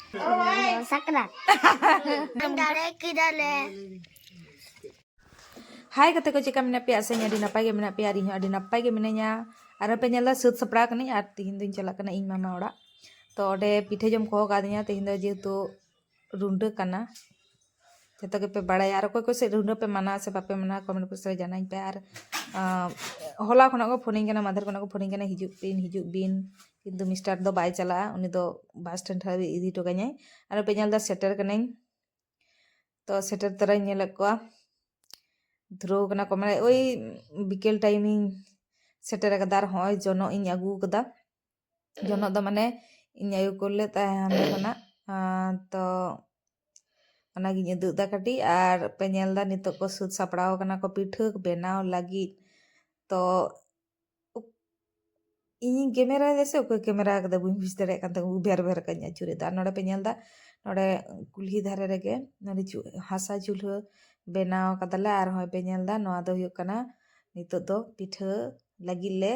Sakrat. Andare kidale. Hai kata ko cika mena pia asanya di napai ge mena pia ri adi napai ge menanya ara pe nyala sut sapra kani ar tihin din chala kana ing mama ora to ode pithe jom ko kadanya tihin do jehetu runda kana जतो के पे बड़ा यार कोई से रुंडो पे मना से बापे मना कमेंट पे से जानाई पे यार होला खना को फोनिंग कना माधर खना को फोनिंग कना हिजु बिन किंतु मिस्टर दो बाय चला उनी दो बस स्टैंड हाबी इदी तो गኛই आरो पे ñal दा सेटर कनाई तो सेटर तरह ñel को ध्रुव कना को माने ओई बिकेल टाइमिंग सेटर कदार होय जनो इन अगु कदा जनो द माने इन आयु कोले ता हने कना तो ᱚᱱᱟᱜᱤᱧ ᱩᱫᱩᱜ ᱫᱟ ᱠᱟᱹᱴᱤᱡ ᱟᱨ ᱯᱮ ᱧᱮᱞ ᱫᱟ ᱱᱤᱛᱚᱜ ᱠᱚ ᱥᱩᱫ ᱥᱟᱯᱲᱟᱣ ᱠᱟᱱᱟ ᱠᱚ ᱯᱤᱴᱷᱟᱹ ᱵᱮᱱᱟᱣ ᱞᱟᱹᱜᱤᱫ ᱛᱚ ᱤᱧ ᱠᱮᱢᱮᱨᱟ ᱫᱮᱥᱮ ᱚᱠᱚᱭ ᱠᱮᱢᱮᱨᱟ ᱠᱟᱫᱟ ᱵᱟᱹᱧ ᱵᱩᱡᱽ ᱫᱟᱲᱮᱭᱟᱜ ᱠᱟᱱ ᱛᱟᱠᱚ ᱵᱷᱮᱨ ᱵᱷᱮᱨ ᱠᱟᱧ ᱟᱹᱪᱩᱨᱮᱫᱟ ᱟᱨ ᱱᱚᱰᱮ ᱯᱮ ᱧᱮᱞ ᱫᱟ ᱱᱚᱰᱮ ᱠᱩᱞᱦᱤ ᱫᱷᱟᱨᱮ ᱨᱮᱜᱮ ᱱᱚᱰᱮ ᱦᱟᱥᱟ ᱪᱩᱞᱦᱟᱹ ᱵᱮᱱᱟᱣ ᱠᱟᱫᱟᱞᱮ ᱟᱨ ᱦᱚᱸ ᱯᱮ ᱧᱮᱞ ᱫᱟ ᱱᱚᱣᱟ ᱫᱚ ᱦᱩᱭᱩᱜ ᱠᱟᱱᱟ ᱱᱤᱛᱚᱜ ᱫᱚ ᱯᱤᱴᱷᱟᱹ ᱞᱟᱹᱜᱤᱫ ᱞᱮ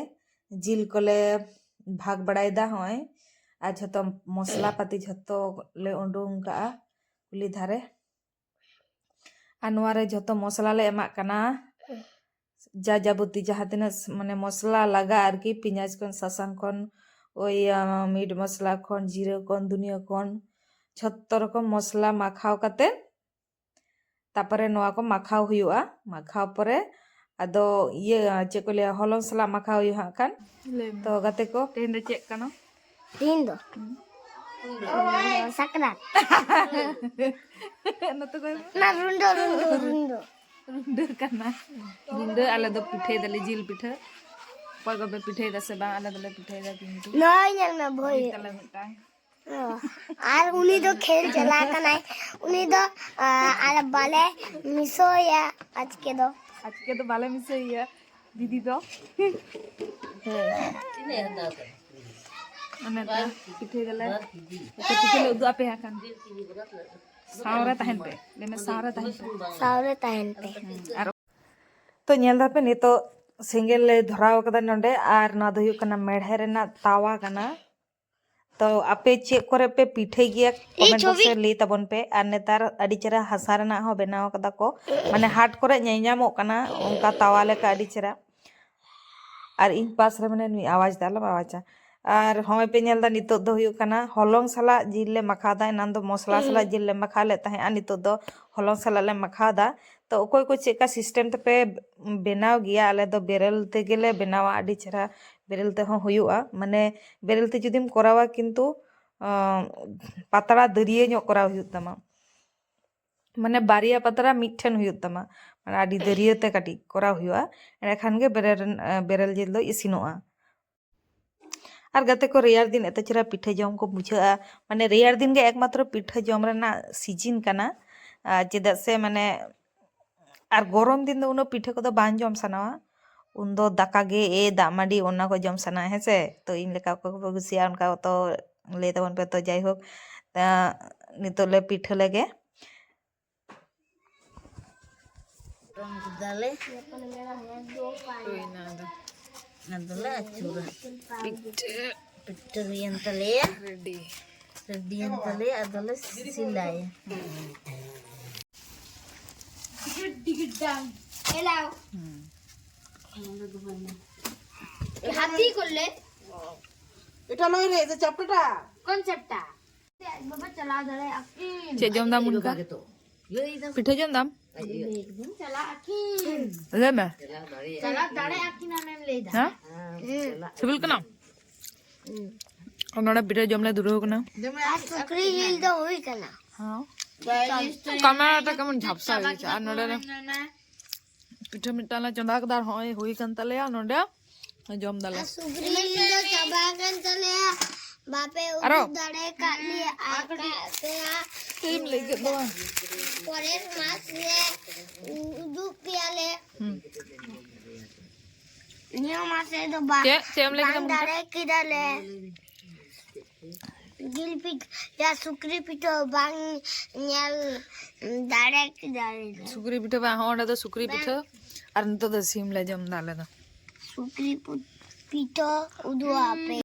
ᱡᱤᱞ ᱠᱚᱞᱮ ᱵᱷᱟᱜ ᱵᱟᱲᱟᱭᱫᱟ ᱦᱚᱸᱭ ᱟᱨ ᱡᱷᱚᱛᱚ ᱢᱚᱥᱞᱟ ᱯᱟᱹᱛᱤ ᱡᱷᱚᱛᱚ ᱞᱮ ᱩᱰᱩᱝ ᱠᱟᱜᱼᱟ ᱠᱩᱞᱦᱤ ᱫᱷᱟᱨᱮ আর নোয়ারে যত মশলা লে এমাক কানা যা যাবতি যাহা তিনাস মানে মশলা লাগা আর কি পেঁয়াজ কোন সাসাং কোন ওই মিট মশলা কোন জিরে কোন দুনিয়া কোন যত রকম মশলা মাখাও কাতে তারপরে নোয়া কো মাখাও হুয়ুয়া মাখাও পরে আদো ইয়ে চে কো লে হলং সলা মাখাও হুয়ুয়া খান তো গাতে কো তেন দে চেক কানো Tindo. Sakrat. নতো কই Na rundo. रुंडो करना रुंडो आले दो पिठे दले जिल पिठे पय गबे पिठे दसे बा आले दले पिठे दा किंतु Noy yang na boy. तले मिटा আর উনি তো খেল চলা কানাই উনি তো আর বলে মিসো या আজকে তো ভালো মিছে ইয়া দিদি তো মানে পিঠে গেলে পিঠে উদু আপে হাকান সাওরা তাহেন পে লেমে সাউরে তাহেন পে আর তো ñel dape nito single le dhorao kada nonde ar na do huyuk kana medhe rena tawa kana तो आपे चेक करे पे पिठे गिया कमेंट बॉक्स रे लई ताबन पे आर नेतार अडी चेरा हसा रेना हो बनाव कदा को माने हाट करे ñeñamo kana onka tawa लेका अडी चेरा आर इन पास रे माने नुई आवाज दाला आवाजा আর হমে পে ñel da নিতো দো হুয়ুক কানা হলং সালা জিল লে মাখা দা নান দো মশলা সালা জিল লে মাখা লে তাহে আর নিতো দো হলং সালা লে মাখা দা তো অকয় কো চেকা সিস্টেম তে পে বেনাও গিয়া আলে দো বেরেল তে গেলে বেনাওয়া আডি ছেড়া বেরেল তে হো হুয়ুয়া মানে বেরেল তে যদিম করাওয়া কিন্তু পাতড়া দরিয়ে ñok করা হুয়ুক তামা মানে বারিয়া পাতড়া মিঠেন হুয়ুক তামা মানে আডি দরিয়ে তে কাটি করা হুয়ুয়া এখান গে বেরেল জিল দো ইসিনোয়া আর গাতে को रेयर दिन एत चेहरा पिठे जम को बुझा माने रेयर दिन के एकमात्र पिठे जम रेना सीजन काना चेदा से माने আর গরম দিন দো উনো পিঠে কদো বান জম সানাওয়া উন দো দাকা গে এ দামাডি ওনা को জম সানা হেসে তো ইন লেকা को গুছিয়া উনকা তো লে তবন पे तो যাই হোক নিতো লে পিঠে লেগে দালে Adalah acura pitter yang tele ready yang tele adalah silai allow হাতি করলে এটা নয় রে যে চাপটা কোন চাপটা বাবা চলা ধরে আকি চে জম দাম উনকা পিঠে জম দাম একদিন চলা আকি লেমে চলা ধরে আকি না নেন লেদা হ্যাঁ সিভিল কেন ওনারা পিঠে জমলে দূর হোক না সুকরি হিল তো হই কেনা হ্যাঁ ক্যামেরাটা কেমন ঝাপসা হয়েছে আর নোডে পিঠে মিটালা চন্দা কদার হয় হুই কান তালে আর নোডে জম দালে সুকরি হিল তো চাবাগান চলে বাপে উদু ধরে কালি আকা তেয়া টিম লেগে দো পরের মাসে উদু পিয়ালে নিও মাসে তো বা টেম লেগে ধরে কিদালে গিলপিট या सुकरी पिठो बांग ᱧᱮᱞ दाड़े किदाले सुकरी पिठे बा होंडा तो सुकरी पिठे और नितो तो सिम ले जम दाले तो सुकरी पिठो उदु आपे